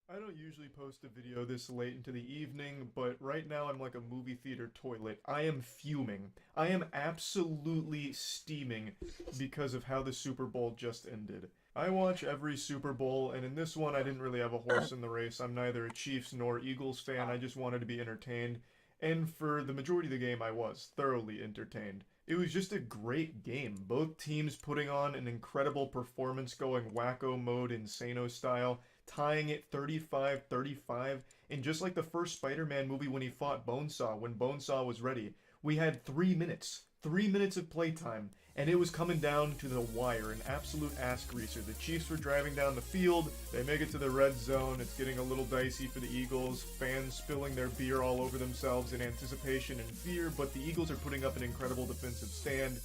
I don't usually post a video this late into the evening, but right now I'm like a movie theater toilet. I am fuming. I am absolutely steaming because of how the Super Bowl just ended. I watch every Super Bowl, and in this one I didn't really have a horse in the race. I'm neither a Chiefs nor Eagles fan. I just wanted to be entertained. And for the majority of the game, I was thoroughly entertained. It was just a great game. Both teams putting on an incredible performance, going wacko mode, insano style, tying it 35-35. And just like the first Spider-Man movie when he fought Bonesaw, when Bonesaw was ready, we had 3 minutes. 3 minutes of playtime, and it was coming down to the wire, an absolute ass greaser. The Chiefs were driving down the field, they make it to the red zone, it's getting a little dicey for the Eagles, fans spilling their beer all over themselves in anticipation and fear, but the Eagles are putting up an incredible defensive stand.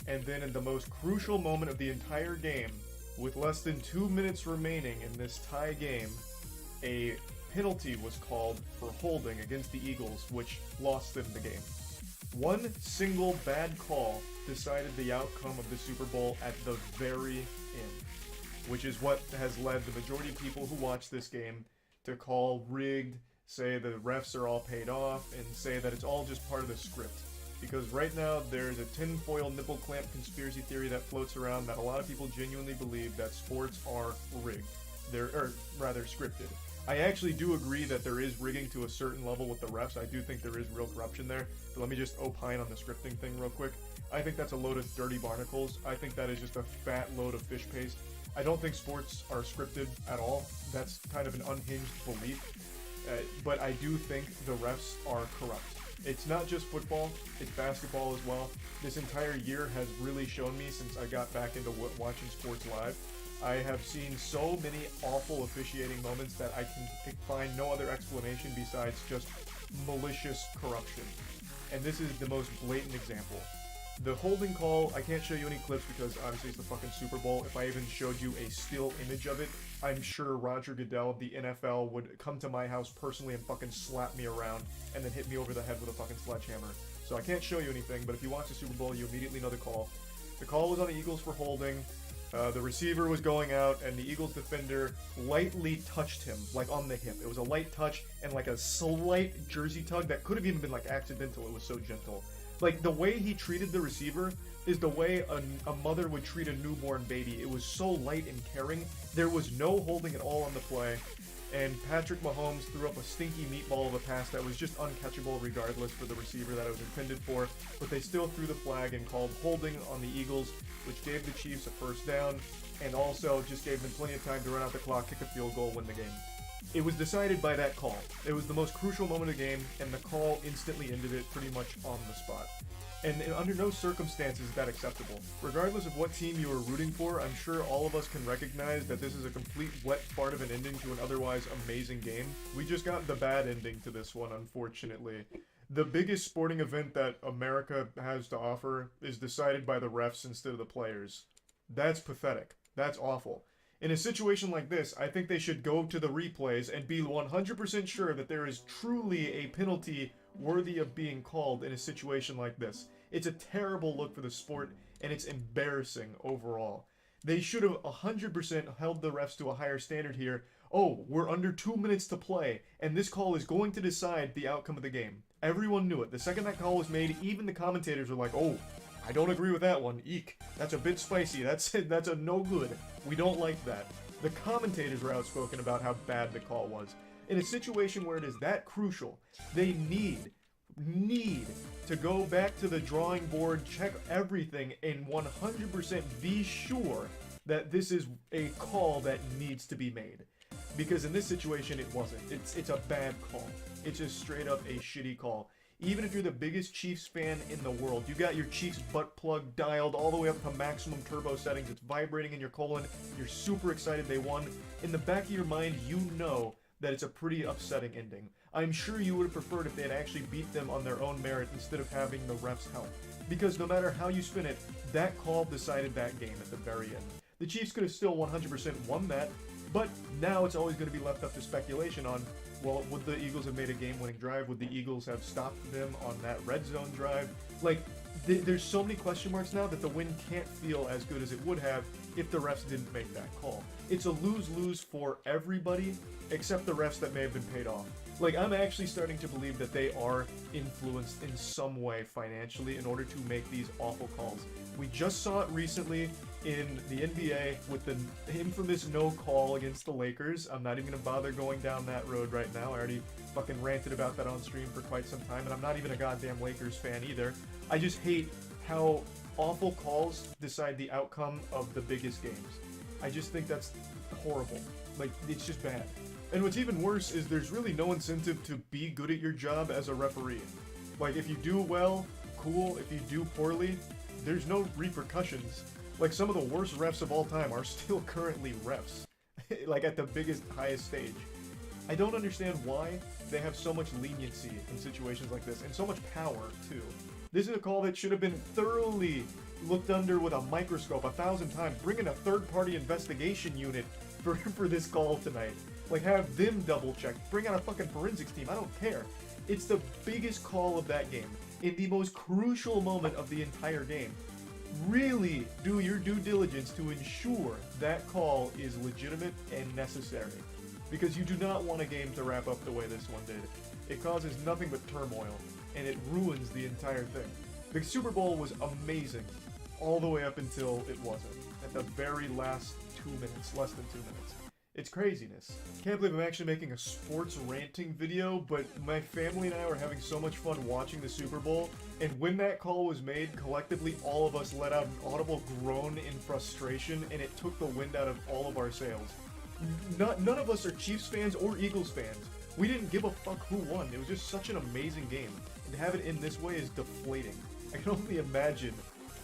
And then in the most crucial moment of the entire game, with less than 2 minutes remaining in this tie game, a penalty was called for holding against the Eagles, which lost them the game. One single bad call decided the outcome of the Super Bowl at the very end, which is what has led the majority of people who watch this game to call rigged, say the refs are all paid off, and say that it's all just part of the script. Because right now there's a tinfoil nipple clamp conspiracy theory that floats around that a lot of people genuinely believe that sports are rigged. Or rather scripted. I actually do agree that there is rigging to a certain level with the refs. I do think there is real corruption there. But let me just opine on the scripting thing real quick. I think that's a load of dirty barnacles. I think that is just a fat load of fish paste. I don't think sports are scripted at all. That's kind of an unhinged belief. But I do think the refs are corrupt. It's not just football, it's basketball as well. This entire year has really shown me since I got back into watching sports live. I have seen so many awful officiating moments that I can find no other explanation besides just malicious corruption. And this is the most blatant example. The holding call, I can't show you any clips because obviously it's the fucking Super Bowl. If I even showed you a still image of it, I'm sure Roger Goodell of the NFL would come to my house personally and fucking slap me around and then hit me over the head with a fucking sledgehammer. So I can't show you anything, but if you watch the Super Bowl, you immediately know the call. The call was on the Eagles for holding. The receiver was going out, and the Eagles defender lightly touched him, like on the hip. It was a light touch and like a slight jersey tug that could have even been like accidental. It was so gentle. Like the way he treated the receiver is the way a mother would treat a newborn baby. It was so light and caring. There was no holding at all on the play. And Patrick Mahomes threw up a stinky meatball of a pass that was just uncatchable regardless for the receiver that it was intended for, but they still threw the flag and called holding on the Eagles, which gave the Chiefs a first down, and also just gave them plenty of time to run out the clock, kick a field goal, win the game. It was decided by that call. It was the most crucial moment of the game, and the call instantly ended it pretty much on the spot. And under no circumstances is that acceptable. Regardless of what team you are rooting for, I'm sure all of us can recognize that this is a complete wet fart of an ending to an otherwise amazing game. We just got the bad ending to this one, unfortunately. The biggest sporting event that America has to offer is decided by the refs instead of the players. That's pathetic. That's awful. In a situation like this, I think they should go to the replays and be 100% sure that there is truly a penalty worthy of being called in a situation like this. It's a terrible look for the sport, and it's embarrassing overall. They should have 100% held the refs to a higher standard here. Oh, we're under 2 minutes to play, and this call is going to decide the outcome of the game. Everyone knew it. The second that call was made, even the commentators were like, oh, I don't agree with that one. Eek. That's a bit spicy. That's a no good. We don't like that. The commentators were outspoken about how bad the call was. In a situation where it is that crucial, they need to go back to the drawing board, check everything, and 100% be sure that this is a call that needs to be made. Because in this situation, it wasn't. It's a bad call. It's just straight up a shitty call. Even if you're the biggest Chiefs fan in the world, you got your Chiefs butt plug dialed all the way up to maximum turbo settings, it's vibrating in your colon, you're super excited they won. In the back of your mind, you know that it's a pretty upsetting ending. I'm sure you would have preferred if they had actually beat them on their own merit instead of having the refs help. Because no matter how you spin it, that call decided that game at the very end. The Chiefs could have still 100% won that, but now it's always going to be left up to speculation on, well, would the Eagles have made a game-winning drive? Would the Eagles have stopped them on that red zone drive? Like, there's so many question marks now that the win can't feel as good as it would have if the refs didn't make that call. It's a lose-lose for everybody except the refs that may have been paid off. Like, I'm actually starting to believe that they are influenced in some way financially in order to make these awful calls. We just saw it recently in the NBA with the infamous no call against the Lakers. I'm not even gonna bother going down that road right now. I already fucking ranted about that on stream for quite some time, and I'm not even a goddamn Lakers fan either. I just hate how awful calls decide the outcome of the biggest games. I just think that's horrible. Like, it's just bad. And what's even worse is there's really no incentive to be good at your job as a referee. Like, if you do well, cool. If you do poorly, there's no repercussions. Like, some of the worst refs of all time are still currently refs. Like, at the biggest, highest stage. I don't understand why they have so much leniency in situations like this, and so much power, too. This is a call that should have been thoroughly looked under with a microscope 1,000 times. Bring in a third-party investigation unit for this call tonight. Like, have them double-check. Bring out a fucking forensics team. I don't care. It's the biggest call of that game. In the most crucial moment of the entire game. Really do your due diligence to ensure that call is legitimate and necessary. Because you do not want a game to wrap up the way this one did. It causes nothing but turmoil, and it ruins the entire thing. The Super Bowl was amazing, all the way up until it wasn't. At the very last 2 minutes, less than 2 minutes. It's craziness. Can't believe I'm actually making a sports ranting video, but my family and I were having so much fun watching the Super Bowl, and when that call was made, collectively all of us let out an audible groan in frustration, and it took the wind out of all of our sails. None of us are Chiefs fans or Eagles fans. We didn't give a fuck who won. It was just such an amazing game. And to have it in this way is deflating. I can only imagine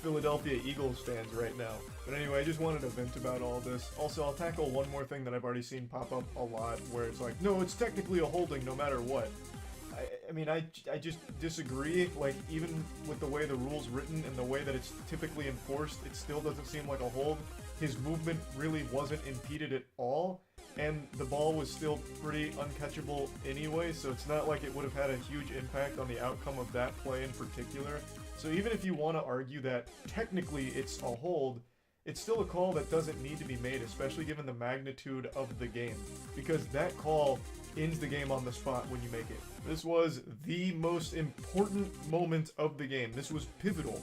Philadelphia Eagles fans right now. But anyway, I just wanted to vent about all this. Also, I'll tackle one more thing that I've already seen pop up a lot, where it's like, no, it's technically a holding no matter what. I mean, I just disagree. Like, even with the way the rule's written and the way that it's typically enforced, it still doesn't seem like a hold. His movement really wasn't impeded at all, and the ball was still pretty uncatchable anyway, so it's not like it would have had a huge impact on the outcome of that play in particular. So even if you want to argue that technically it's a hold, it's still a call that doesn't need to be made, especially given the magnitude of the game, because that call ends the game on the spot when you make it. This was the most important moment of the game. This was pivotal.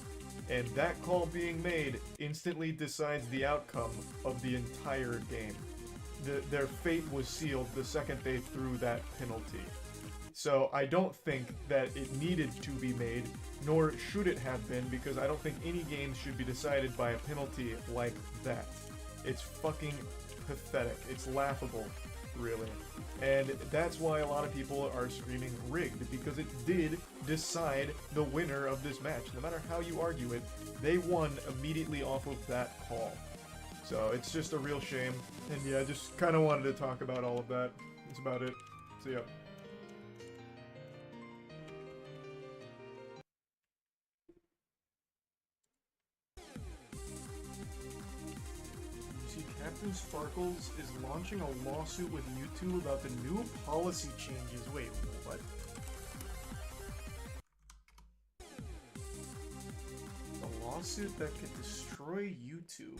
And that call being made instantly decides the outcome of the entire game. Their fate was sealed the second they threw that penalty. So I don't think that it needed to be made, nor should it have been, because I don't think any game should be decided by a penalty like that. It's fucking pathetic. It's laughable, really. And that's why a lot of people are screaming rigged, because it did decide the winner of this match. No matter how you argue it, they won immediately off of that call. So it's just a real shame. And yeah, I just kind of wanted to talk about all of that. That's about it. See ya. Captain Sparkles is launching a lawsuit with YouTube about the new policy changes. Wait, what? A lawsuit that could destroy YouTube.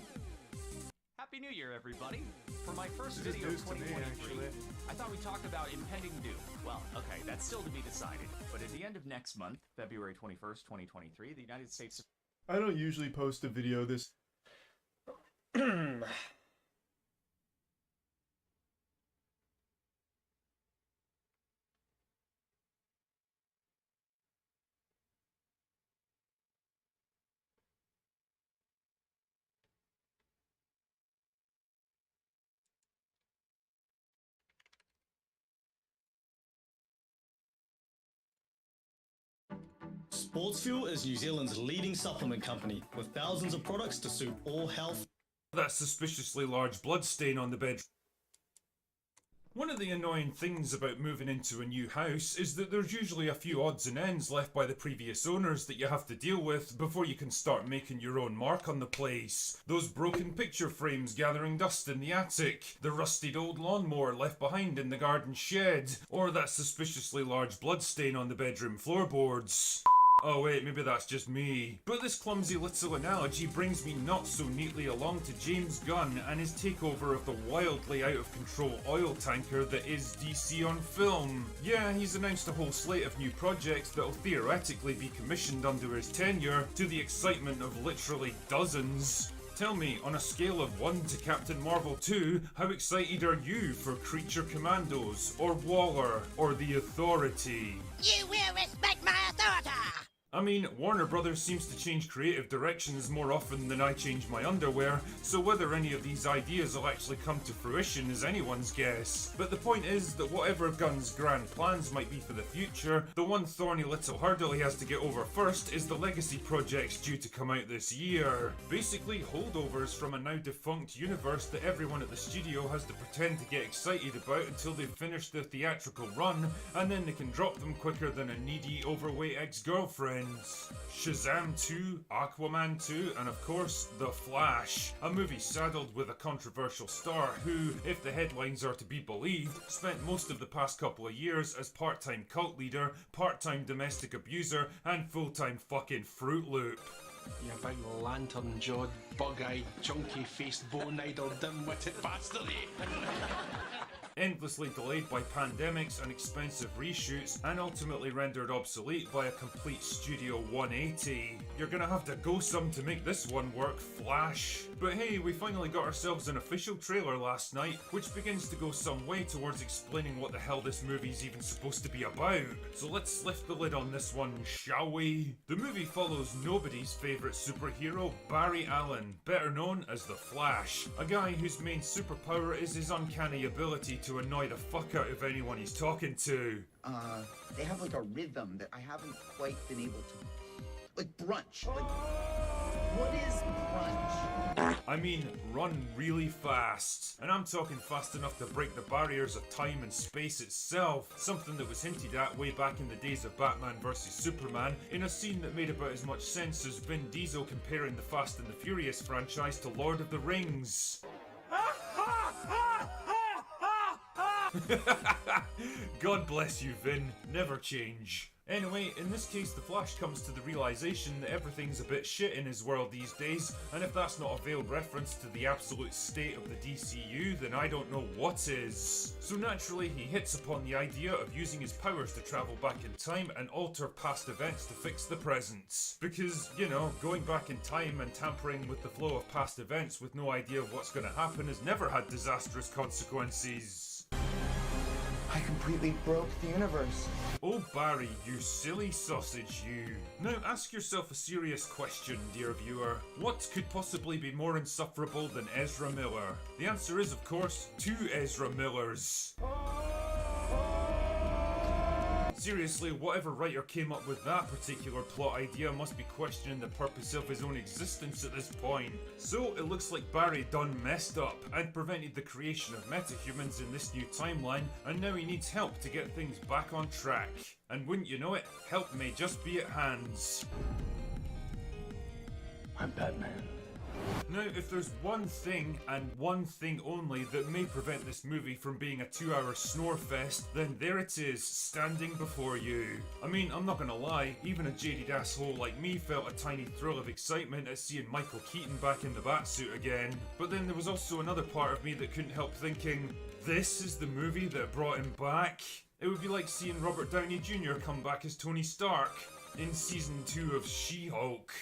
Happy New Year, everybody! For my first video of 2023, I thought we'd talk about impending doom. Well, okay, that's still to be decided, but at the end of next month, February 21st, 2023, the United States... I don't usually post a video this... Sportsfuel is New Zealand's leading supplement company, with thousands of products to suit all health. That suspiciously large blood stain on the bed. One of the annoying things about moving into a new house is that there's usually a few odds and ends left by the previous owners that you have to deal with before you can start making your own mark on the place. Those broken picture frames gathering dust in the attic, the rusted old lawnmower left behind in the garden shed, or that suspiciously large blood stain on the bedroom floorboards. Oh wait, maybe that's just me. But this clumsy little analogy brings me not so neatly along to James Gunn and his takeover of the wildly out of control oil tanker that is DC on film. Yeah, he's announced a whole slate of new projects that'll theoretically be commissioned under his tenure, to the excitement of literally dozens. Tell me, on a scale of 1 to Captain Marvel 2, how excited are you for Creature Commandos, or Waller, or The Authority? You will respect my authority! I mean, Warner Brothers seems to change creative directions more often than I change my underwear, so whether any of these ideas will actually come to fruition is anyone's guess. But the point is that whatever Gunn's grand plans might be for the future, the one thorny little hurdle he has to get over first is the legacy projects due to come out this year. Basically, holdovers from a now defunct universe that everyone at the studio has to pretend to get excited about until they've finished their theatrical run, and then they can drop them quicker than a needy, overweight ex-girlfriend. Shazam 2, Aquaman 2, and of course, The Flash, a movie saddled with a controversial star who, if the headlines are to be believed, spent most of the past couple of years as part-time cult leader, part-time domestic abuser, and full-time fucking Fruit Loop. You big lantern-jawed, bug-eyed, chunky-faced, bone-idled, dim-witted bastard, eh? Endlessly delayed by pandemics and expensive reshoots, and ultimately rendered obsolete by a complete Studio 180. You're gonna have to go some to make this one work, Flash. But hey, we finally got ourselves an official trailer last night, which begins to go some way towards explaining what the hell this movie's even supposed to be about. So let's lift the lid on this one, shall we? The movie follows nobody's favourite superhero, Barry Allen, better known as the Flash, a guy whose main superpower is his uncanny ability to annoy the fuck out of anyone he's talking to. They have like a rhythm that I haven't quite been able to... Like brunch. Like, what is brunch? I mean, run really fast. And I'm talking fast enough to break the barriers of time and space itself. Something that was hinted at way back in the days of Batman vs Superman, in a scene that made about as much sense as Vin Diesel comparing the Fast and the Furious franchise to Lord of the Rings. God bless you, Vin. Never change. Anyway, in this case, the Flash comes to the realization that everything's a bit shit in his world these days, and if that's not a veiled reference to the absolute state of the DCU, then I don't know what is. So naturally, he hits upon the idea of using his powers to travel back in time and alter past events to fix the present. Because, you know, going back in time and tampering with the flow of past events with no idea of what's going to happen has never had disastrous consequences. I completely broke the universe. Oh Barry, you silly sausage you. Now ask yourself a serious question, dear viewer. What could possibly be more insufferable than Ezra Miller? The answer is, of course, 2 Ezra Millers. Seriously, whatever writer came up with that particular plot idea must be questioning the purpose of his own existence at this point. So it looks like Barry done messed up and prevented the creation of metahumans in this new timeline, and now he needs help to get things back on track. And wouldn't you know it, help may just be at hand. I'm Batman. Now, if there's one thing, and one thing only, that may prevent this movie from being a 2-hour snore fest, then there it is, standing before you. I mean, I'm not gonna lie, even a jaded asshole like me felt a tiny thrill of excitement at seeing Michael Keaton back in the Batsuit again. But then there was also another part of me that couldn't help thinking, this is the movie that brought him back? It would be like seeing Robert Downey Jr. come back as Tony Stark in season 2 of She-Hulk.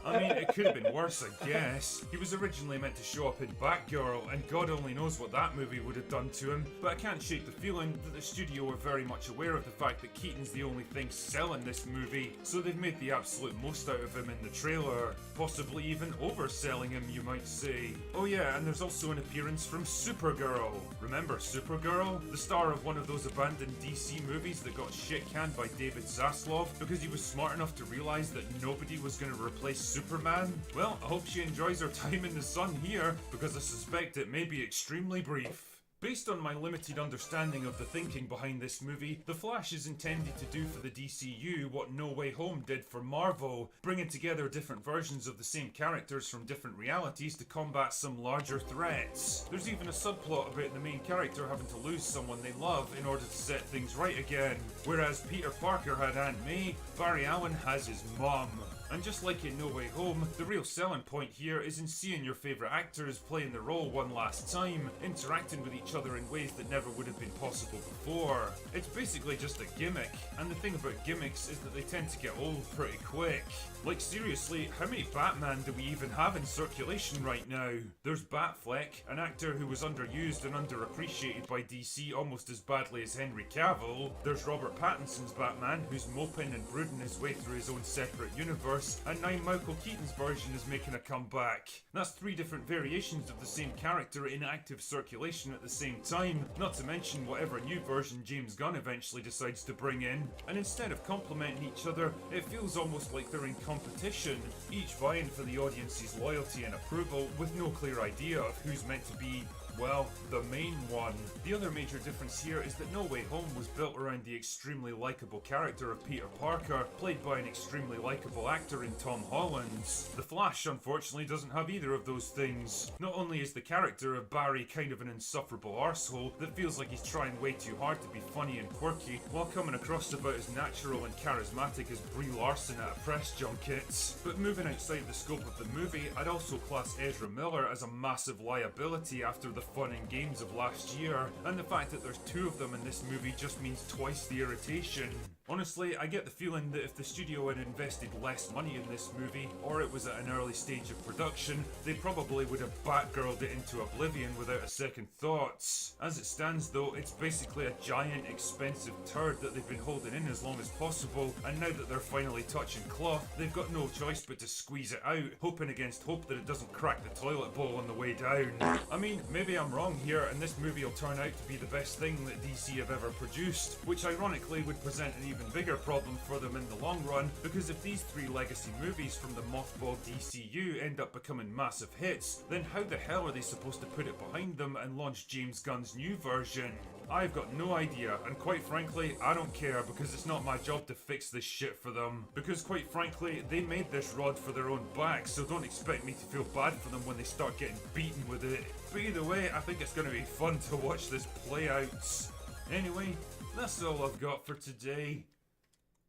I mean, it could have been worse, I guess. He was originally meant to show up in Batgirl, and God only knows what that movie would have done to him, but I can't shake the feeling that the studio were very much aware of the fact that Keaton's the only thing selling this movie, so they've made the absolute most out of him in the trailer, possibly even overselling him, you might say. Oh yeah, and there's also an appearance from Supergirl. Remember Supergirl? The star of one of those abandoned DC movies that got shit-canned by David Zaslav because he was smart enough to realize that nobody was going to replace Superman? Well, I hope she enjoys her time in the sun here, because I suspect it may be extremely brief. Based on my limited understanding of the thinking behind this movie, The Flash is intended to do for the DCU what No Way Home did for Marvel, bringing together different versions of the same characters from different realities to combat some larger threats. There's even a subplot about the main character having to lose someone they love in order to set things right again. Whereas Peter Parker had Aunt May, Barry Allen has his mum. And just like in No Way Home, the real selling point here is in seeing your favourite actors playing the role one last time, interacting with each other in ways that never would have been possible before. It's basically just a gimmick, and the thing about gimmicks is that they tend to get old pretty quick. Like seriously, how many Batman do we even have in circulation right now? There's Batfleck, an actor who was underused and underappreciated by DC almost as badly as Henry Cavill. There's Robert Pattinson's Batman, who's moping and brooding his way through his own separate universe, and now Michael Keaton's version is making a comeback. That's 3 different variations of the same character in active circulation at the same time, not to mention whatever new version James Gunn eventually decides to bring in. And instead of complementing each other, it feels almost like they're in competition, each vying for the audience's loyalty and approval with no clear idea of who's meant to be, well, the main one. The other major difference here is that No Way Home was built around the extremely likeable character of Peter Parker, played by an extremely likeable actor in Tom Holland. The Flash, unfortunately, doesn't have either of those things. Not only is the character of Barry kind of an insufferable arsehole that feels like he's trying way too hard to be funny and quirky, while coming across about as natural and charismatic as Brie Larson at a press junket. But moving outside the scope of the movie, I'd also class Ezra Miller as a massive liability after the fun and games of last year, and the fact that there's 2 of them in this movie just means twice the irritation. Honestly, I get the feeling that if the studio had invested less money in this movie, or it was at an early stage of production, they probably would have Batgirled it into oblivion without a second thought. As it stands though, it's basically a giant expensive turd that they've been holding in as long as possible, and now that they're finally touching cloth, they've got no choice but to squeeze it out, hoping against hope that it doesn't crack the toilet bowl on the way down. I mean, maybe I'm wrong here and this movie will turn out to be the best thing that DC have ever produced, which ironically would present an even bigger problem for them in the long run, because if these 3 legacy movies from the mothballed DCU end up becoming massive hits, then how the hell are they supposed to put it behind them and launch James Gunn's new version? I've got no idea, and quite frankly, I don't care because it's not my job to fix this shit for them. Because quite frankly, they made this rod for their own back, so don't expect me to feel bad for them when they start getting beaten with it. But either way, I think it's going to be fun to watch this play out. Anyway, that's all I've got for today.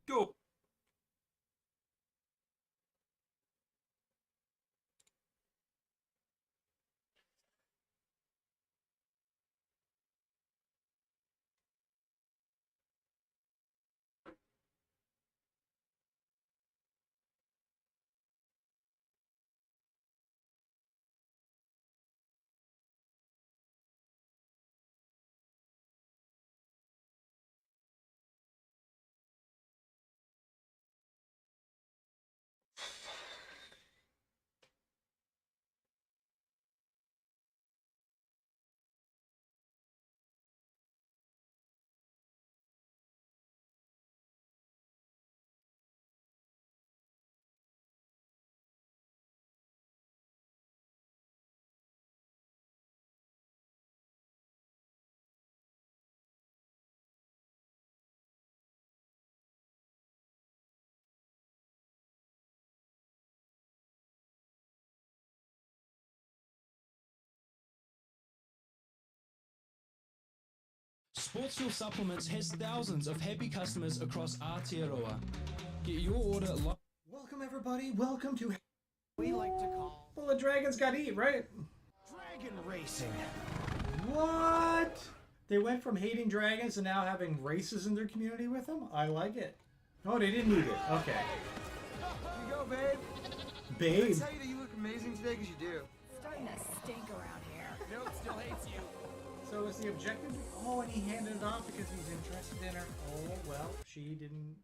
Go! Sports Fuel Supplements has thousands of happy customers across Aotearoa. Get your order live. Welcome everybody, welcome to we like to call Well, the dragons gotta eat, right? Dragon racing. What? They went from hating dragons to now having races in their community with them? I like it. Oh, they didn't eat it. Okay. Here you go, babe. Babe. I tell you that you look amazing today because you do. Starting to stink around here. Nope, still hates you. So is the objective? Oh, and he handed it off because he's interested in her. Oh, well, she didn't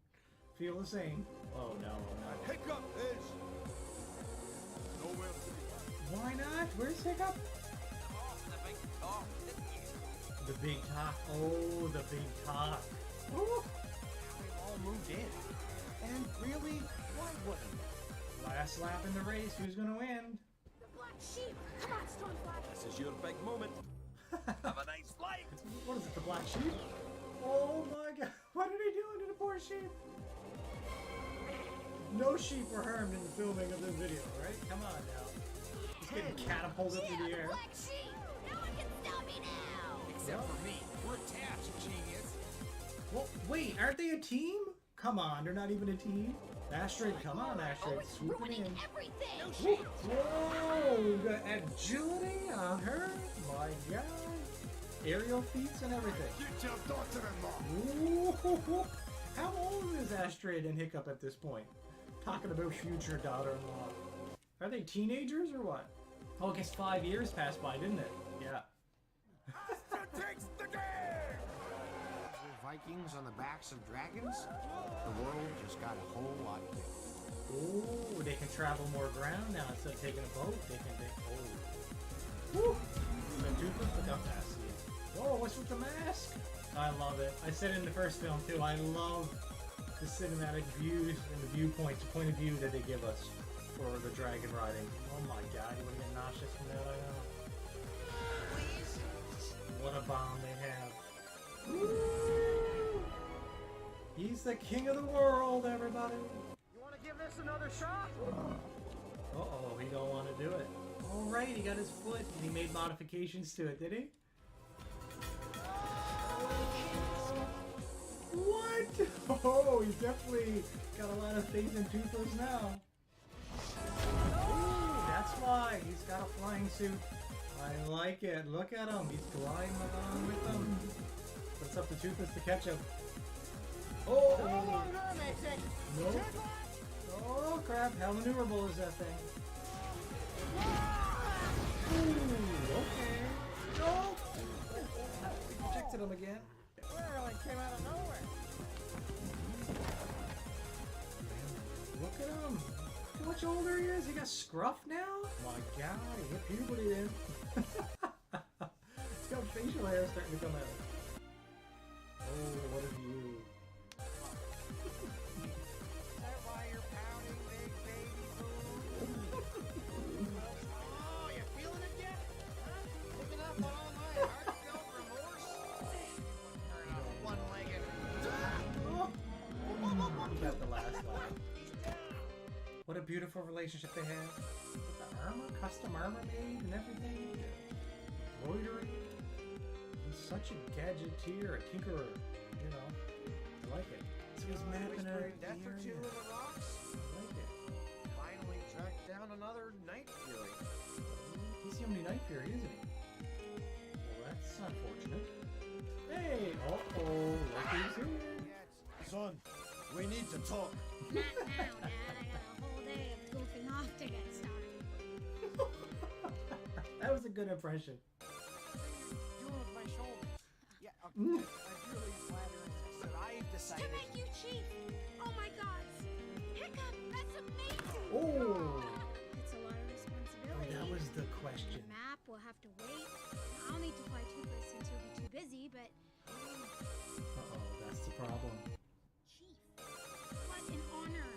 feel the same. Oh, no, no. Hiccup is nowhere to be. Why not? Where's Hiccup? The big talk. Oh, the big talk. Ooh. We've all moved in. And really, why wouldn't? Last lap in the race. Who's gonna win? The black sheep. Come on, Stormfly. This is your big moment. Have a nice flight. hot sheep. Oh my god. What are they doing to the poor sheep? No sheep were harmed in the filming of this video, right? Come on now. Just getting catapulted through the air. Black sheep! No one can stop me now! Except for me. We're attached, genius. Well, wait, aren't they a team? Come on, they're not even a team. Astrid, come on, Astrid. It's Swoop it ruining in. everything! Whoa! We got agility on her. My god. Aerial feats and everything. Get your daughter-in-law. Ooh. How old is Astrid and Hiccup at this point? Talking about future daughter-in-law. Are they teenagers or what? Oh, I guess 5 years passed by, didn't it? Yeah. Takes the game! Vikings on the backs of dragons? The world just got a whole lot bigger. Ooh, they can travel more ground now instead of taking a boat. They can take. Oh. Woo! Look how fast he is. Whoa, what's with the mask? I love it. I said it in the first film too. I love the cinematic views and the viewpoints, the point of view that they give us for the dragon riding. Oh my god, you want to get nauseous from that? I know. What a bomb they have. Woo! He's the king of the world, everybody. You want to give this another shot? Uh-oh, he don't want to do it. All right, he got his foot and he made modifications to it, did he? What? Oh, he's definitely got a lot of faith in Toothless now. Ooh, that's why he's got a flying suit. I like it. Look at him. He's gliding along with them. But it's up to Toothless to catch him. Oh! No. Oh, crap. How maneuverable is that thing? Ooh, okay. No! We protected him again. Really came out of nowhere. Look at him. Look how much older he is. He got scruff now? My god, he hit puberty then. He's got facial hair starting to come out. Oh, what a view. Is that why you're pouting, big baby boo? Oh, you feeling it yet? Huh? Picking up on all my heartfelt remorse? One-legged. He got the last laugh. What a beautiful relationship they have. With the armor, custom armor made and everything. Embroidery. He's such a gadgeteer, a tinkerer. You know, I like it. So he's mapping out the Death or two in area. the rocks? I like it. Finally tracked down another night fury. He's the only Night Fury, isn't he? Well, that's unfortunate. Hey! Uh-oh! Look who's here! Son, we need to talk. Not now, Dad. I got a whole day of goofing off to get started. That was a good impression. Doing with my shoulders. Yeah, I'm really flattering this, but I've To decided. make you chief! Oh my god! Hiccup! That's amazing! Oh! It's a lot of responsibility. That was the question. The map will have to wait. I'll need to fly Toothless since he'll be too busy, but... Uh-oh, that's the problem. Chief, what an honor!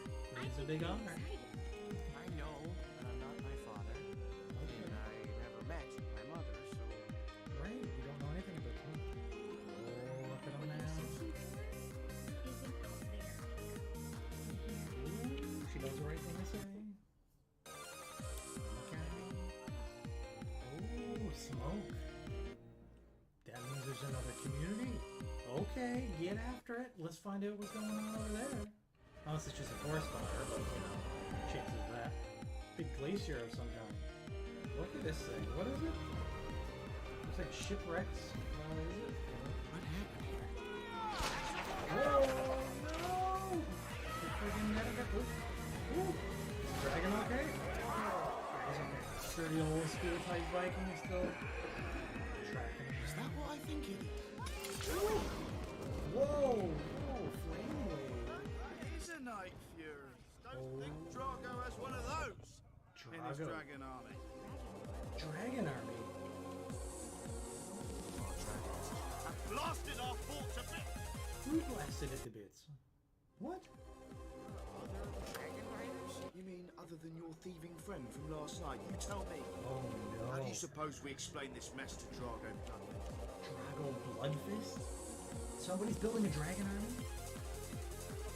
It's a big honor. I know that I'm not my father, and I never met my mother, so. Right, you don't know anything about him. Oh, look at him now. Isn't out there. Ooh, she does the right thing to say. Okay. Ooh, smoke. That means there's another community. Okay, get after it. Let's find out what's going on over there. Unless it's just a forest fire, but you know, chances of that. Big glacier of some kind. Look at this thing. What is it? Looks like shipwrecks. Is it? What happened here? Whoa! No! The friggin' net of it. Ooh. Ooh. Is the dragon okay? He's okay. Sturdy old school type Viking is still tracking him. Is that what I think it is? Ooh. Whoa! Whoa! Flame blade. He's a Night Fury. Don't Oh. think Drago has one of those in his Drago. dragon army. Dragon army. I blasted our fort to bits. Who blasted it to bits? What? Other dragon riders? You mean other than your thieving friend from last night? You tell me. Oh How no. do you suppose we explain this mess to Drago? Drago Bloodfist? Somebody's building a dragon army?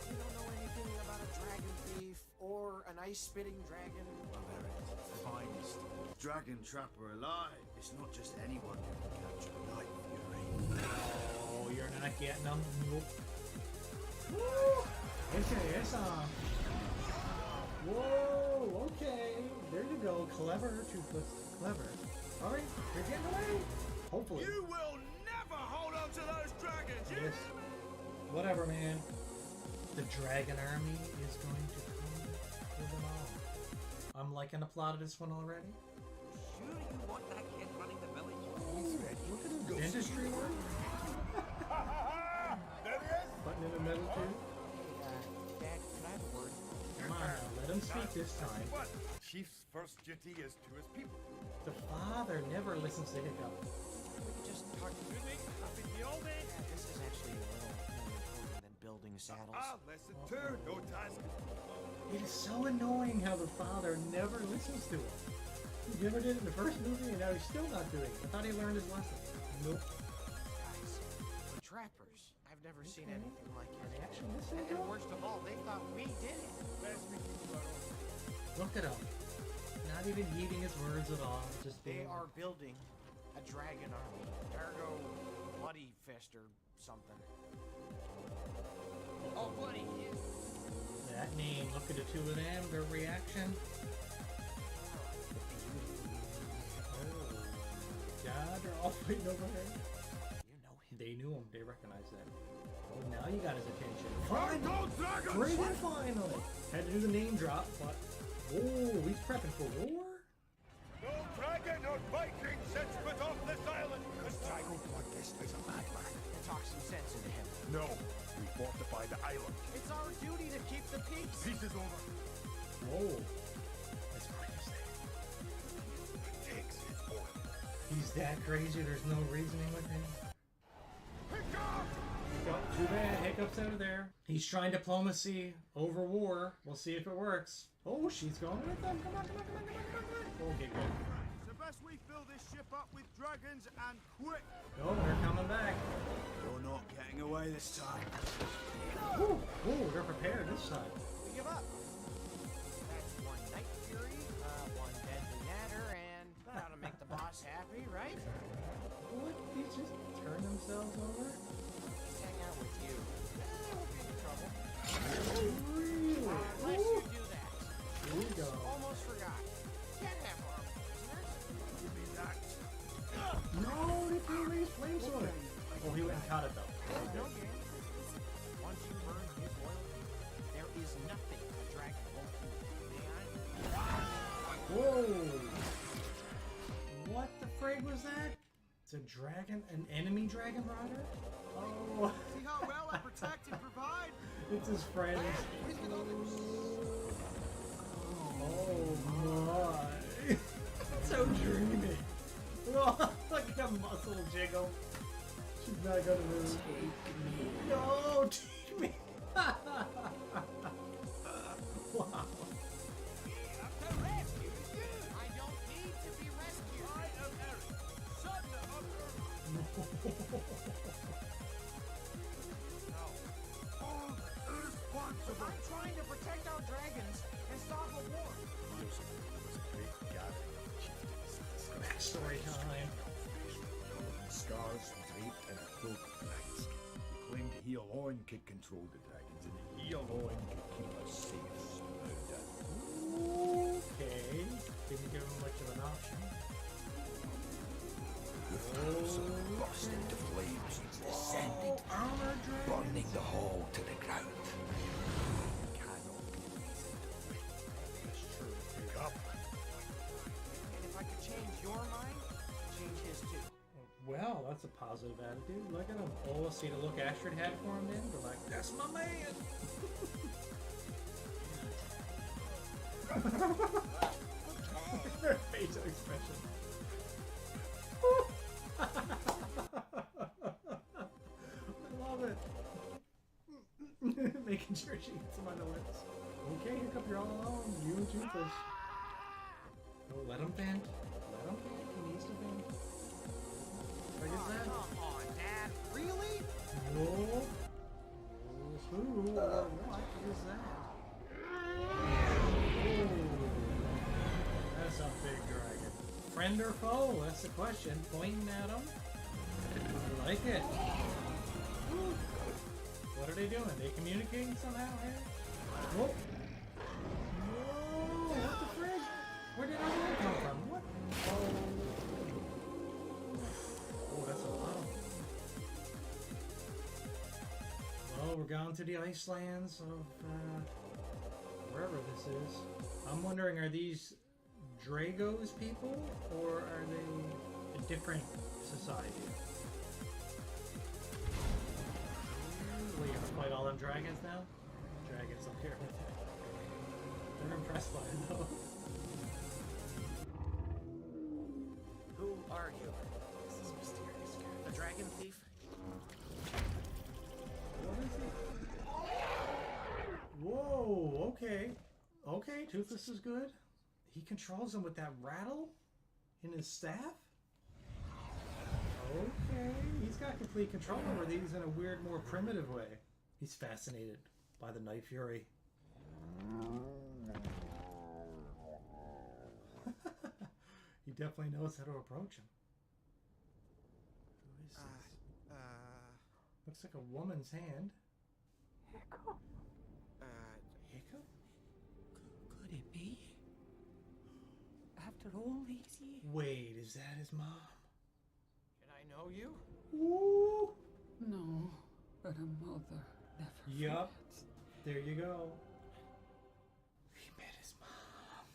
We don't know anything about a dragon thief or an ice-spitting dragon. America's finest. Dragon trapper alive. It's not just anyone who can capture a night fury. Oh, you're not getting them? Nope. Woo! Okay, it's whoa, okay. There you go. Clever, Toothless. Clever. Alright, you're getting away. Hopefully. You will never hold on to those dragons, you Yes. hear me? Whatever, man. The dragon army is going to come for them all. I'm liking the plot of this one already. Sure you want that kid running the village? Look at his dentistry work. There he is! Button in the middle too. Dad, can I have a word? Come on, now, let him speak this time. What? Chief's first duty is to his people. The father never listens to Hiccup. We could just talk. Excuse me? Happy the old day? Yeah, this is actually a little more important than building saddles. Lesson 2. No task. It is so annoying how the father never listens to him. He never did it in the first movie, and now he's still not doing it. I thought he learned his lesson. Nope. Guys, the trappers. I've never seen anything like Are it. they actually listening to And him? worst of all, they thought we did it. Look at him. Not even heeding his words at all. Just They being- are building a dragon army. Dargo Bloody Fist or something. Oh, Bloody Fist. That name, look at the two of them, their reaction. Oh, God, they're all fighting over there. You know him. They knew him, they recognized that. Oh, now you got his attention. Go dragons! Dragon finally! Had to do the name drop, but... Oh, he's prepping for war? No dragon or Viking sets foot off this island! Because Drago Bloodfist is a madman. And talk some sense into him. No, we fortify the island. It's our duty to keep the peace. Peace is over. Whoa. That's crazy. Takes his oil. He's that crazy, there's no reasoning with him. Hiccup! Hiccup, too bad, Hiccup's out of there. He's trying diplomacy over war. We'll see if it works. Oh, she's going with them. Come on, come on, come on, come on, come on. Oh, get good. So best we fill this ship up with dragons and quick. Oh, they're coming back. You're not getting away this time. Ooh, ooh, they're prepared this time. We give up. That's one Night Fury, one Deadly Natter, and that ought to make the boss happy, right? What? These just turn themselves over? Just hang out with you. We'll be in trouble. Oh, really? Unless you do that. Here we go. Almost forgot. Can't have our prisoners. Give me that. No, they threw his flame sword. Oh, he went and caught it though. No game. Once you burn his loyalty, there is nothing a dragon won't do. May I? Whoa! What the frig was that? It's a dragon, an enemy dragon rider? Oh, See how well I protect and provide? it's his friends. Oh my! So dreamy. Oh, look at that muscle jiggle. She's not gonna move. No, take me. Wow. I don't need to be rescued. I am Eric, son of Earth. All irresponsible. I'm trying to protect our dragons and stop a war. Years ago, there was a great gathering of chieftains. Backstory time. Scars was raped and a cloak of dragon's skin. He claimed he alone could control the dragons and he alone could keep us safe. Okay. Didn't give him much of an option. The flames burst into flames, descending, Armor dragon. burning the hall to the ground. Cannot be reasoned with. Pick up. And if I could change your mind, change his too. Well, that's a positive attitude. Look at him. Oh, see the look Astrid had for him then? They're like, that's my man! Their facial expression. I love it. Making sure she gets him on the lips. Okay, Hiccup, you're all alone. You and Toothless. Oh, let him vent. Let him vent. He needs to vent. Like is that? Come on, friend or foe? That's the question. Pointing at him. I like it. Ooh. What are they doing? They communicating somehow here? Whoa. Whoa, what the frig? Where did all that come from? What? Oh, that's a lot. Well, we're going to the Icelands of wherever this is. I'm wondering, are these Dragos people, or are they a different society? We're gonna fight all them dragons now? Dragons up here. They're impressed by it though. Who are you? This is mysterious. The dragon thief? What is he? Whoa, okay. Okay, Toothless is good. He controls him with that rattle in his staff? Okay, he's got complete control over these in a weird, more primitive way. He's fascinated by the Night Fury. He definitely knows how to approach him. Who is this? Looks like a woman's hand. Hiccup? Hiccup? Could it be? After all these years? Wait, is that his mom? Can I know you? Woo! No, but a mother never Yup. forgets. There you go. He met his mom.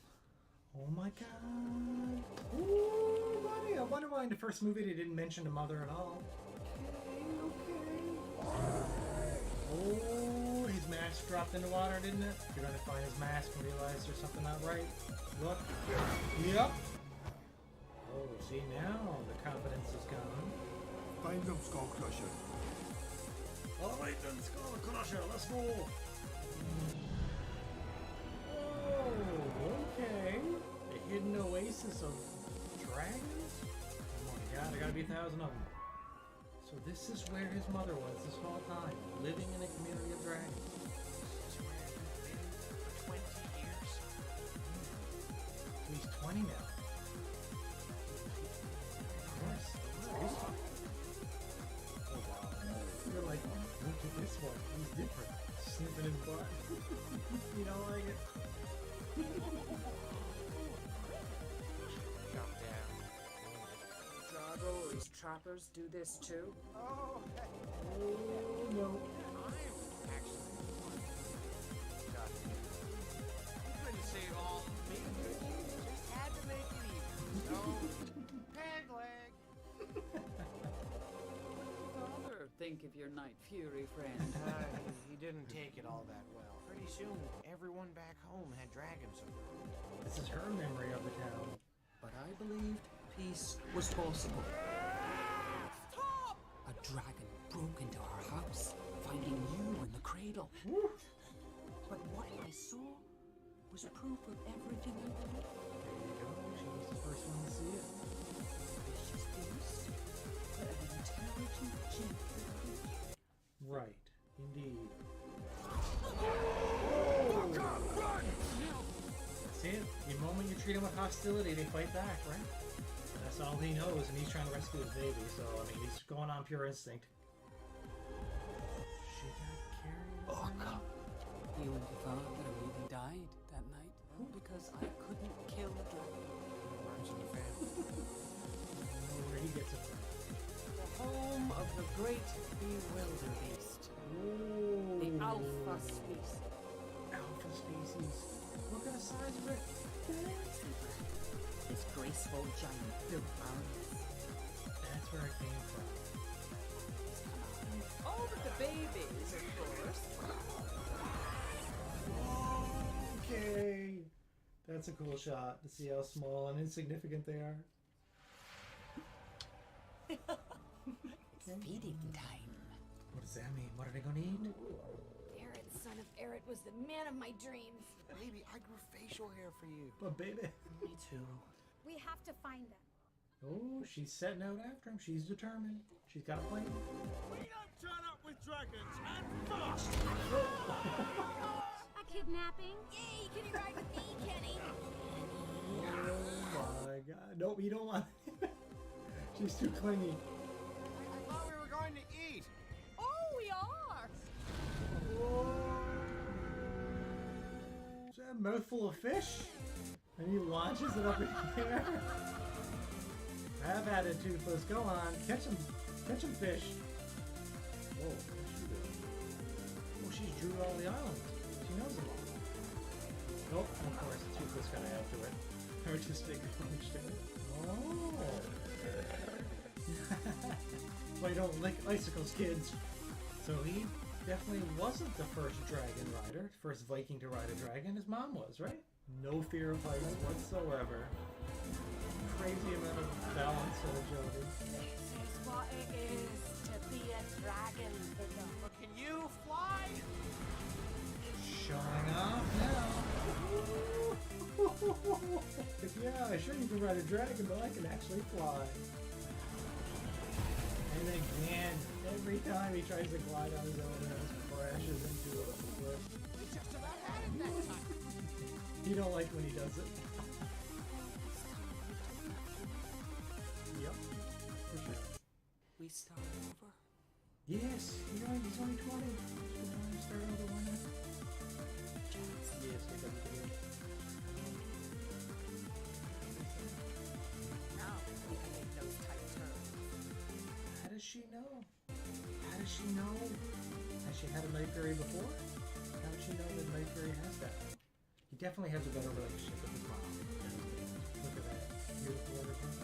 Oh my god. Ooh, buddy. I wonder why in the first movie they didn't mention the mother at all. Okay. Oh, his mask dropped in the water, didn't it? You're gonna find his mask and realize there's something not right. Look. Yep. Oh, see now the confidence is gone. Find them, Skull Crusher. Alright then, Skull Crusher, let's go! Oh, okay. A hidden oasis of dragons? Oh my god, there gotta be 1,000 of them. So this is where his mother was this whole time, living in a community of dragons. This is where you've been for 20 years? So he's 20 now. Of course. Oh wow. You're like, look at this one. He's different. Sniffing his butt. You don't like it? Jump down. Drago or his trappers do this too? Oh, Oh no. I'm actually one. Got it. You couldn't say it all. Me, just had to make it even. So, peg leg. Father, think of your Night Fury friend. He didn't take it all that well. Pretty soon, everyone back home had dragons around. This is her memory of the town. But I believed peace was possible. Stop! A dragon broke into our house, finding you in the cradle. But what I saw was proof of everything I believed. There you go. She was the first one to see it. Vicious beast, but an intelligent, gentle creature. Right. Indeed. That's it. The moment you treat him with hostility, they fight back, right? That's all he knows, and he's trying to rescue his baby, so, I mean, he's going on pure instinct. She got carried. Oh, God. You and your father even died that night because I couldn't kill the dragon. Runs in the family. I don't know where he gets it from. The home of the great bewilder beast. Ooh. The alpha species. Alpha species. Look at the size of it. This graceful giant built mountains. That's where it came from. Oh, but the babies, of course. Okay. That's a cool shot to see how small and insignificant they are. It's feeding time. What does that mean? What are they gonna eat? Eret, son of Eret, was the man of my dreams. Baby, I grew facial hair for you. But baby. Me too. We have to find them. Oh, she's setting out after him. She's determined. She's got a plan. We don't turn up with dragons and fast! A kidnapping? Yay, can you ride with me, Kenny? Oh my god. Nope, you don't want it. She's too clingy. I thought we were going to eat. Oh, we are! Is that a mouthful of fish? And he launches it up in the air. Have at it, Toothless. Go on. Catch him fish. Whoa, what's she doing? Oh, she's drew all the islands. She knows them all. Nope, of course, Toothless gotta add to it. Artistic approach to it. Oh! Why you don't lick icicles, kids? So he definitely wasn't the first dragon rider, first Viking to ride a dragon. His mom was, right? No fear of heights whatsoever. Crazy amount of balance and agility. This is what it is to be a dragon. But can you fly? Showing off now. Yeah, sure you can ride a dragon, but I can actually fly. And again, every time he tries to glide on his own, he just crashes into a cliff. We just about had it that time. You don't like when he does it. Yep, for sure. We start over. Yes, you're right, he's only 20. Start over, why not? Yes, I got it again. Now we can make those tight turns. How does she know? How does she know? Has she had a Night Fairy before? How does she know that Night Fairy has that? He definitely has a better relationship with his mom. Look at that. Beautiful everything.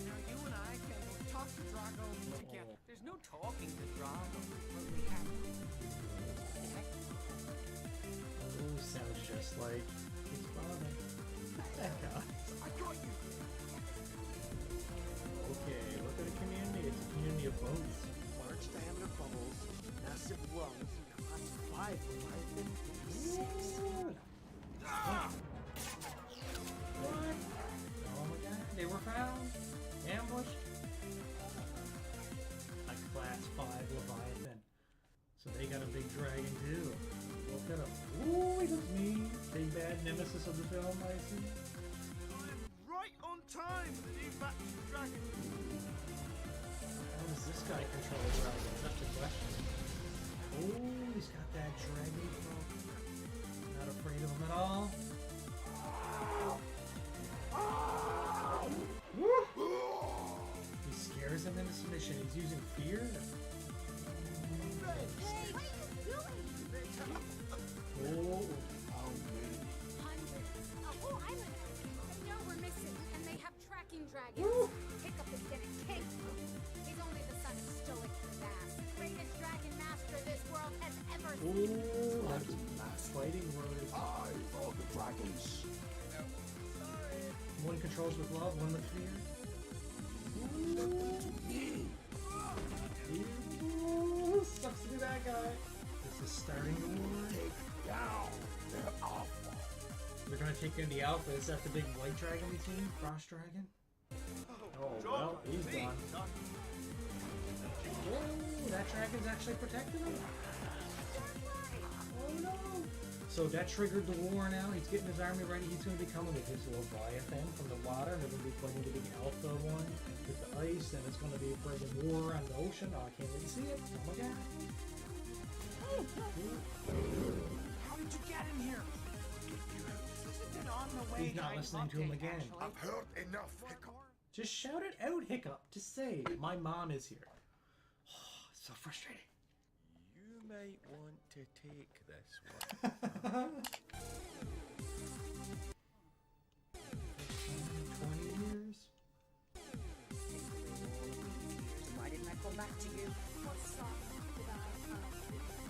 Now you and I can go talk to Drago together. There's no talking to Drago. But we have to. Oh, sounds just like his father. That guy. I got you. Okay, look at the community. It's a community of boats. Large diameter bubbles, massive lungs, class 5 Leviathan, 6. Ah! What? Oh my god, they were found. Ambushed. A class 5 Leviathan. So they got a big dragon too. Look at him. Ooh, he looks mean. Big bad nemesis of the film, I see. I'm right on time for the new batch of dragons. How does this guy control a dragon? That's the question. Oh, he's got that dragon cloak. Not afraid of him at all. He scares him into submission. He's using fear. Hey, what are you doing? Oh. Hundreds. A whole island. They know we're missing, and they have tracking dragons. Hiccup is gonna kick. He's only the son of Stoic the Vast, greatest dragon master this world has ever seen. Oh, that's fighting words. I for the dragons. One controls with love, one with fear. Ooh, sucks to be that guy. This is starting the war. Take down their alpha. They're gonna take in the alpha. Is that the big white dragon we seen? Frost dragon? Oh, well, he's done. Oh, that dragon's actually protecting him? Oh no! So that triggered the war now. He's getting his army ready. He's going to be coming with his Leviathan from the water. They're going to be fighting the big alpha one with the ice. And it's going to be a friggin' war on the ocean. Oh, I can't wait to see it. Oh my god. How did you get in here? This has been on the way. He's not listening to him again. I've heard enough, Hiccup. Just shout it out, Hiccup. Just say, my mom is here. So frustrating. You might want to take this one. 20 years? Why didn't I come back to you? What song did I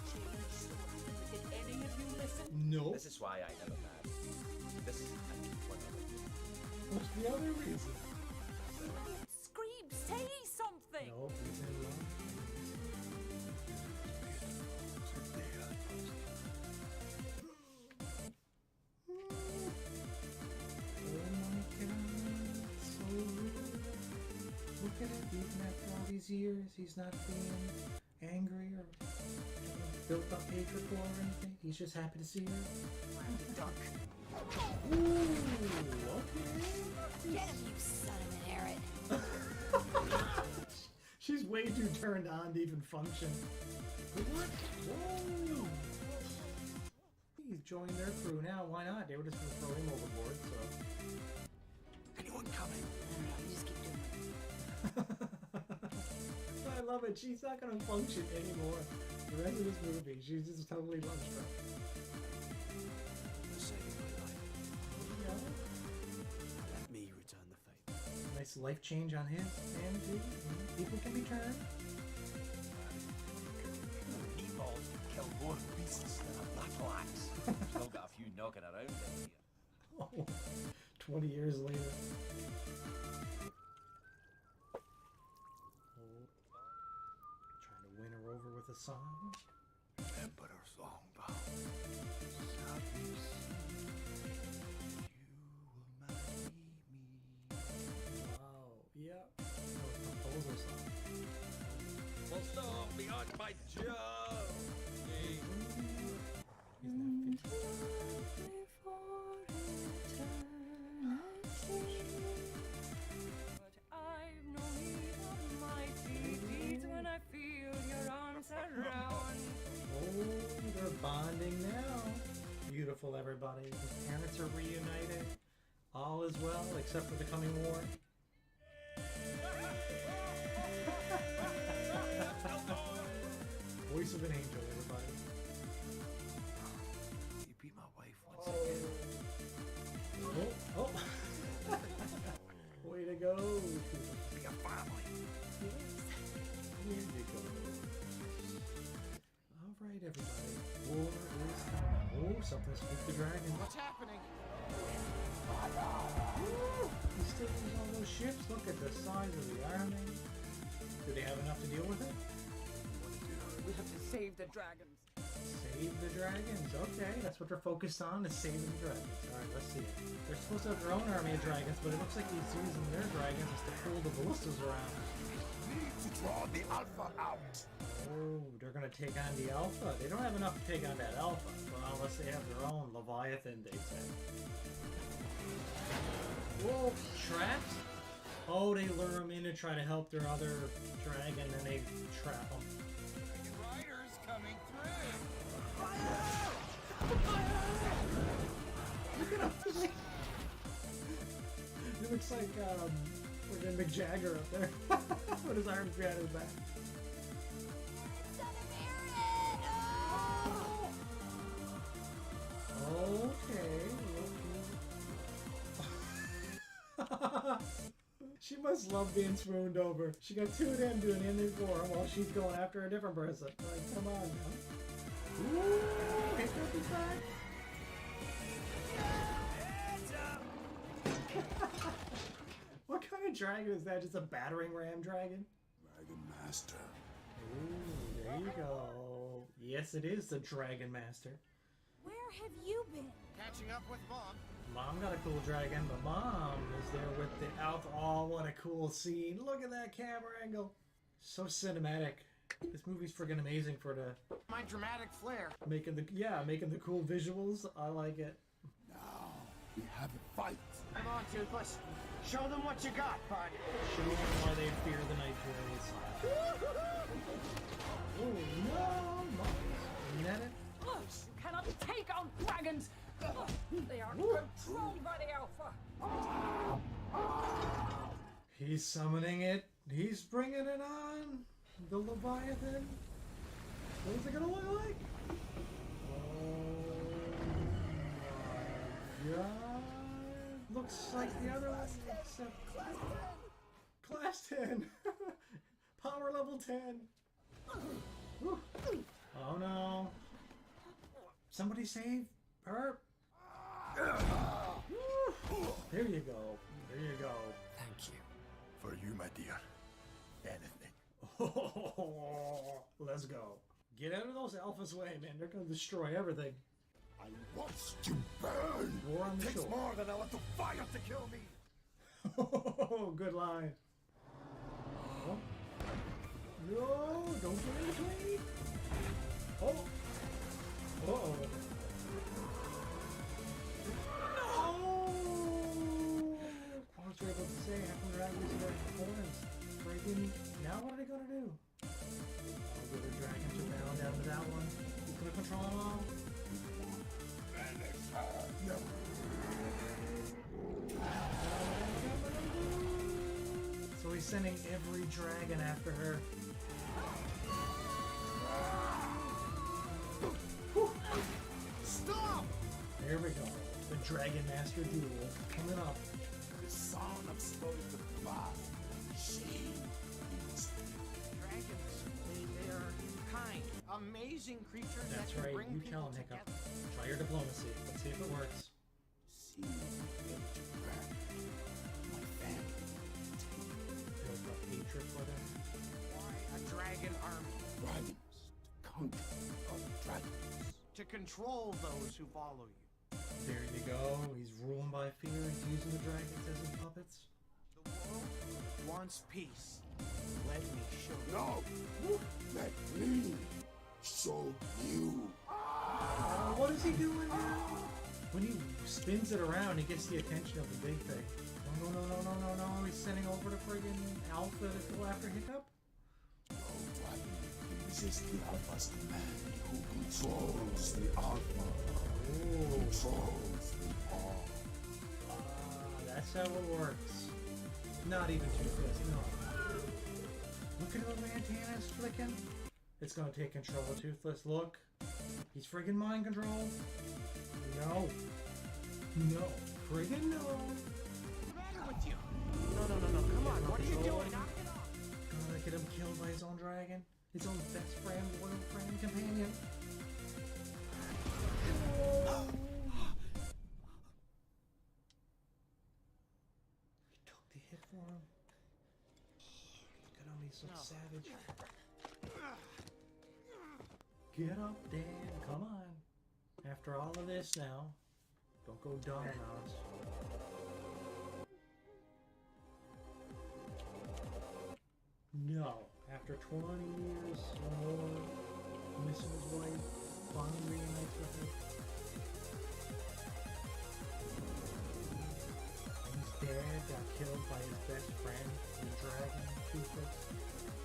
Change story. Did any of you listen? No. This is why I never married. This and one other. What's the other reason? Scream, say something! No, he's in love. Look at it, even after all these years, he's not being angry or built up hatred for her or anything. He's just happy to see her. Duck. Ooh, okay. Get him, you son of an Eric. She's way too turned on to even function. What? Whoa! He's joined their crew now. Why not? They were just gonna throw him overboard, so. Anyone coming? No, you just keep doing it. I love it. She's not gonna function anymore. The rest of this movie, she's just totally love-struck. You're saving my life. Yeah. Let me return the favor. Nice life change on his end too. People can be turned. Meatballs can kill more beasts than a battle axe. Still got a few knocking around in here. Oh, 20 years later. Oh, trying to win her over with a song. Emperor Songbow. Wow, yeah. That was proposal song. Well, stop beyond my job. Isn't that 50? I've no need of mighty deeds when I feel your arms around. Oh, they're bonding now. Beautiful, everybody. The parents are reunited. All is well, except for the coming war. Voice of an angel, everybody. You beat my wife once again. Oh, oh. Way to go. Be a family. Here you go. All right, everybody. War is coming. Oh, something spooked the dragon. What's happening? Woo! He still has all those ships. Look at the size of the army. Do they have enough to deal with it? We have to save the dragons. Save the dragons. Okay, that's what they're focused on, is saving the dragons. Alright, let's see it. They're supposed to have their own army of dragons, but it looks like he's using their dragons just to pull the ballistas around. Need to draw the alpha out. Oh, they're gonna take on the alpha. They don't have enough to take on that alpha, well, unless they have their own Leviathan, they said. Whoa, trapped? Oh, they lure him in to try to help their other dragon, and they trap him. Riders coming through. Look at him! He looks like, freaking Mick Jagger up there. With his arms behind his back. Okay. She must love being swooned over. She got two of them doing anything for her while she's going after a different person. Like, come on now. Ooh, hiccup is back. What kind of dragon is that? Just a battering ram dragon? Dragon Master. Ooh, there you go. Yes, it is the Dragon Master. Where have you been? Catching up with Mom. Mom got a cool dragon, but Mom is there with the alpha. Oh, what a cool scene. Look at that camera angle. So cinematic. This movie's friggin' amazing for the... My dramatic flair. making the cool visuals. I like it. Now we have a fight. Come on, Toothless. Show them what you got, bud. Show them why they fear the night fairies. Oh no! Isn't that it? You cannot take on dragons. They are controlled by the alpha. He's summoning it. He's bringing it on. The Leviathan. What is it gonna look like? Oh my god. Looks like the other one, except Class 10. Power level 10. Whew. Oh no. Somebody save her. There you go. There you go. Thank you. For you, my dear. Anything. Let's go. Get out of those alphas' way, man. They're gonna destroy everything. I watched you burn. War on the Takes shore. more than a little fire to kill me. Oh, good line. Oh. No, don't get in between. Oh. Uh-oh. freaking... Now what are they gonna do? All the other dragons are bound down to that one. He's gonna control them all. So he's sending every dragon after her. Stop! There we go. The Dragon Master duel coming up. The son of supposed to fast. Dragons, they are kind, amazing creatures That's that can right, bring you people tell him, Hiccup. together. Try your diplomacy. Let's see if it works. See you my family. Build up hatred for them. Why a dragon army? Dragons. The country of dragons. To control those who follow you. There you go. He's ruling by fear. He's using the dragons as his puppets. The world wants peace. Let me show you. No! Let me show you. What is he doing now? When he spins it around, he gets the attention of the big thing. No, no, no, no, no, no, no. He's sending over to friggin' Alpha to go after Hiccup? No dragon can resist the Alpha's command. Who controls the Alpha? Controls the all. That's how it works. Not even Toothless, no. Look at how Lantana's flicking. It's gonna take control of Toothless. Look. He's friggin' mind controlled. No. No. Friggin' no. What's the matter with you? No. Come on. What are you doing? Knock it off. Gonna get him killed by his own dragon. His own best friend, loyal friend, companion. He took the hit for him. Look at him, he's so savage. Get up, Dan, come on. After all of this now, don't go dumb on us. No. After 20 years or more, missing his wife, finally reunites with her. And his dad got killed by his best friend, the dragon, Toothless.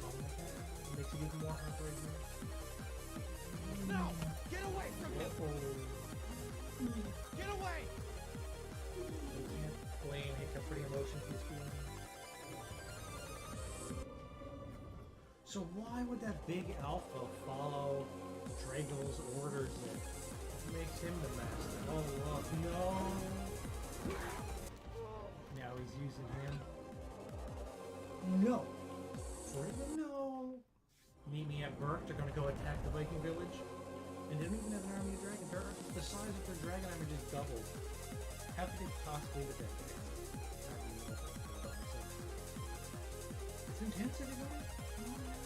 Oh my god, it makes it even more heartbreaking. No! Get away from him! Get away! You can't blame Hiccup for the emotions he's feeling. So why would that big alpha follow Drago's orders then? What makes him the master? Oh look, no! Now he's using him. No! Friggin' no! Meet me at Burke, they're gonna go attack the Viking village. And they don't even have an army of dragons. The size of their dragon army just doubled. How could they possibly defend against it? It's intensity, right?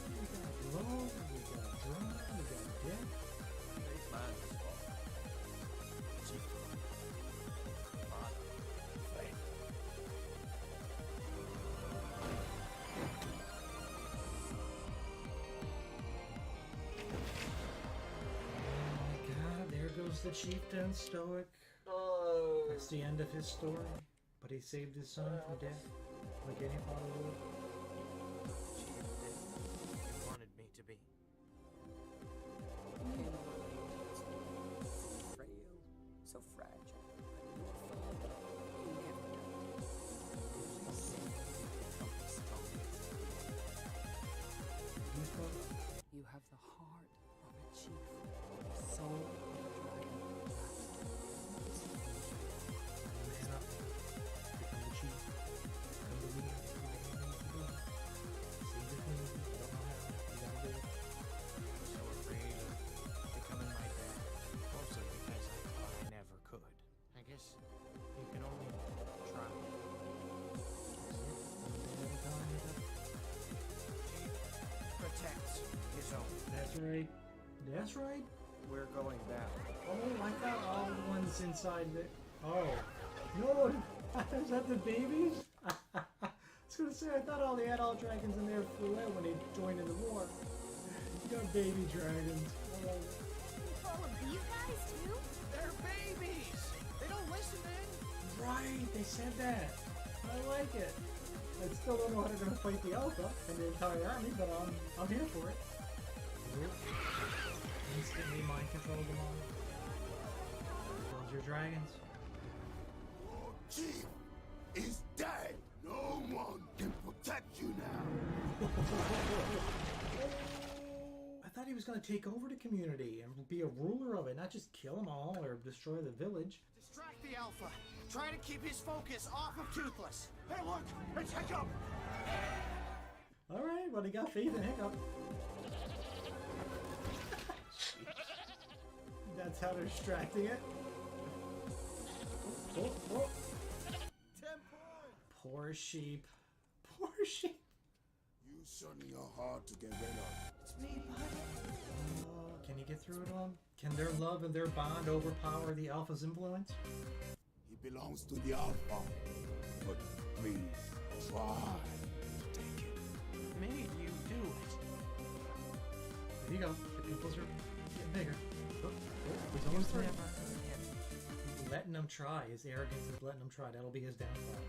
We got blow, we got drum, we got death. Oh my god, there goes the chieftain, stoic. That's the end of his story. But he saved his son from death, like any father would. You wanted me to be. Frail, so fragile, but your father, he never died. He said from the strongest. You have the heart of a chief, the soul of a dragon master. Man up. Become the chief. Become the leader. Do what you need to do. Save the queen. I don't know how. You gotta do it. I was so afraid of becoming my dad. Mostly because I thought I never could. I guess you can only try. Protects his own. That's right. That's right. We're going back. Oh, I thought all the ones inside the... Oh. No! Is that the babies? I was gonna say, I thought all the adult dragons in there flew out when they joined in the war. You got baby dragons. I love it. All of these guys too? They're babies! They don't listen in! Right, they said that. I like it. I still don't know how they're gonna fight the Alpha and the entire army, but I'm here for it. Instantly mind control them all. Build your dragons. Chief is dead. No one can protect you now. I thought he was going to take over the community and be a ruler of it, not just kill them all or destroy the village. Distract the Alpha. Try to keep his focus off of Toothless. Hey, look! It's Hiccup! Alright, well, he got faith in Hiccup. That's how they're distracting it. Oh, oh. 10 points. Poor sheep. Poor sheep. You certainly are hard to get rid of. It's me, bud. Oh, can you get through it all? Can their love and their bond overpower the Alpha's influence? He belongs to the Alpha. But please, try to take it. Made you do it. There you go. The pimples are getting bigger. Oh, he's almost through. He's letting them try. His arrogance is letting them try. That'll be his downfall.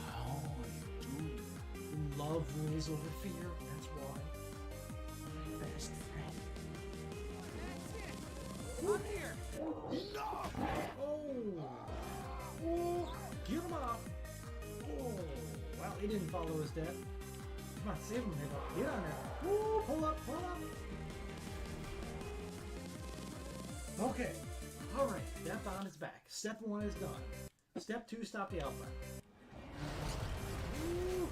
How are you doing? Love rules over fear. That's why. My best friend. That's it. I'm here. No! Oh! Oh! Get him up! Oh! Well, he didn't follow his death. Come on, save him, Hiccup. Get on there. Woo! Pull up, pull up! Okay. Alright, that bond is back. Step 1 is gone. Step 2, stop the Alpha. Woo!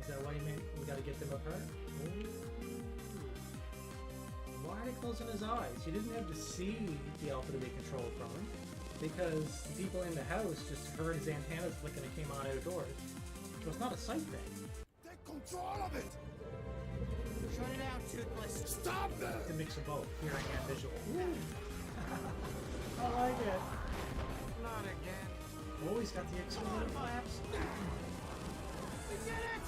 Is that why you made we gotta get them apart? Ooh. Why are they closing his eyes? He didn't have to see the Alpha to be controlled from him. Because the people in the house just heard his antennas flicking and came out outdoors. So it's not a sight thing. Take control of it! Shut it out, Toothless. Stop them! It's a mix of both, hearing and visual. I like it. Not again. Oh, he's got the exploded flaps. We did it!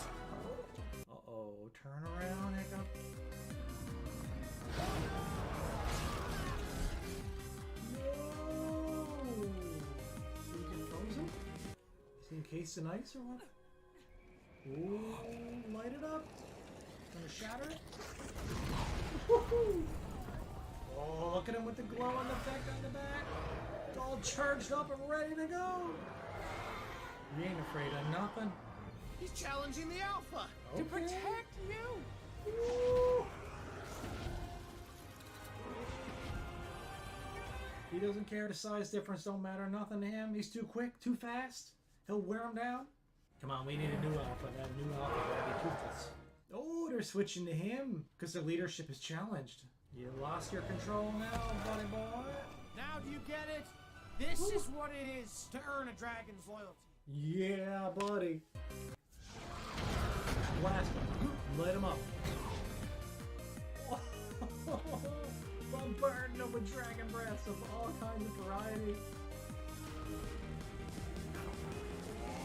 Uh-oh, turn around, Hiccup. No! Did he get frozen? Is he encased in ice or what? Ooh, light it up. Gonna shatter it. Woohoo! Oh, look at him with the glow on the effect on the back. It's all charged up and ready to go. You ain't afraid of nothing. He's challenging the Alpha to Okay. protect you. Woo! He doesn't care. The size difference don't matter nothing to him. He's too quick, too fast. He'll wear him down. Come on, we need a new Alpha. That new Alpha gotta be Toothless. Oh, they're switching to him because their leadership is challenged. You lost your control now, buddy boy. Now do you get it? This is what it is to earn a dragon's loyalty. Yeah, buddy. Blast him. Light him up. Bombarding them with dragon breaths of all kinds of variety.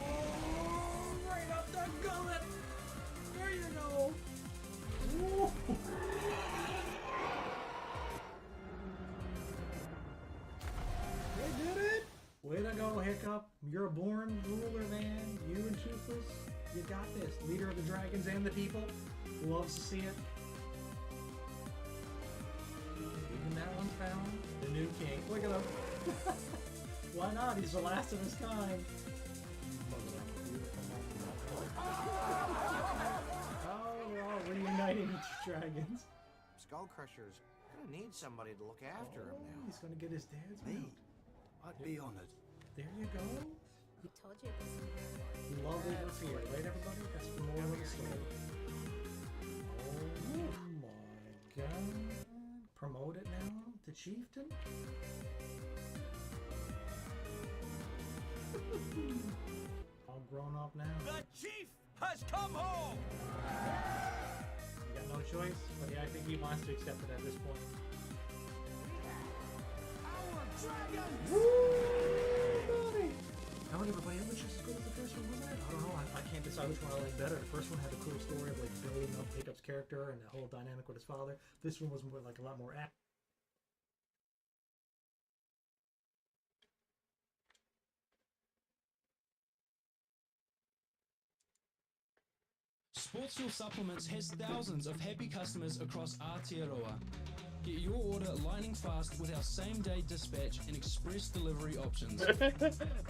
Oh, right up the gullet. There you go. Woo. They did it. Way to go, Hiccup. You're a born ruler, man. You and Toothless, you got this. Leader of the dragons and the people. Loves to see it. Even that one's found. The new king. Look at him. Why not? He's the last of his kind. Oh, they're all reuniting with the dragons. Skull Crusher's gonna need somebody to look after him now. He's gonna get his dad's Me? milk. I'd be honored. There you go. I told you this would be Love over fear, right, everybody? That's the moral of the story. Oh my god. Promote it now to chieftain? All grown up now. The chief has come home! You got no choice, but yeah, I think he wants to accept it at this point. Our dragons! Woo! How many everybody else was just as good as the first one, wasn't it? I don't know. I can't decide which one I like better. The first one had a cool story of like building up Hiccup's character and the whole dynamic with his father. This one was more like a lot more action. Sports Fuel Supplements has thousands of happy customers across Aotearoa. Get your order lightning fast with our same-day dispatch and express delivery options.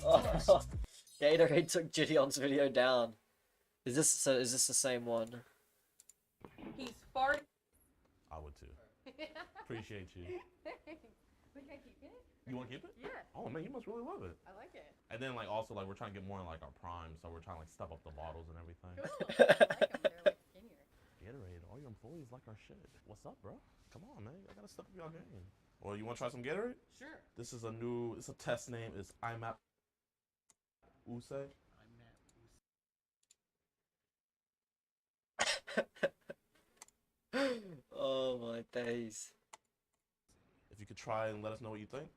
Oh, Gatorade took Gideon's video down. Is this the same one? He's fart. I would too. Appreciate you. Think I keep it? You want to keep it? Yeah. Oh man, you must really love it. I like it. And then like also like we're trying to get more in like our prime, so we're trying to like stuff up the bottles and everything. Cool. I like them. They're like skinnier. Gatorade, all your employees like our shit. What's up, bro? Come on, man. I gotta step up your game. Or you want to try some Gatorade? Sure. This is it's a test name. It's IMAP Use. Oh my days. If you could try and let us know what you think.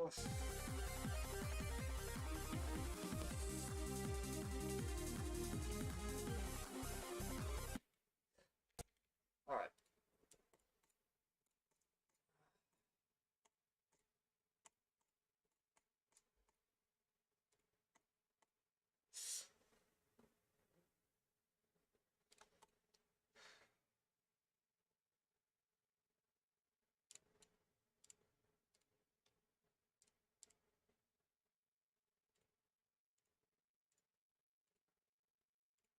Ugh.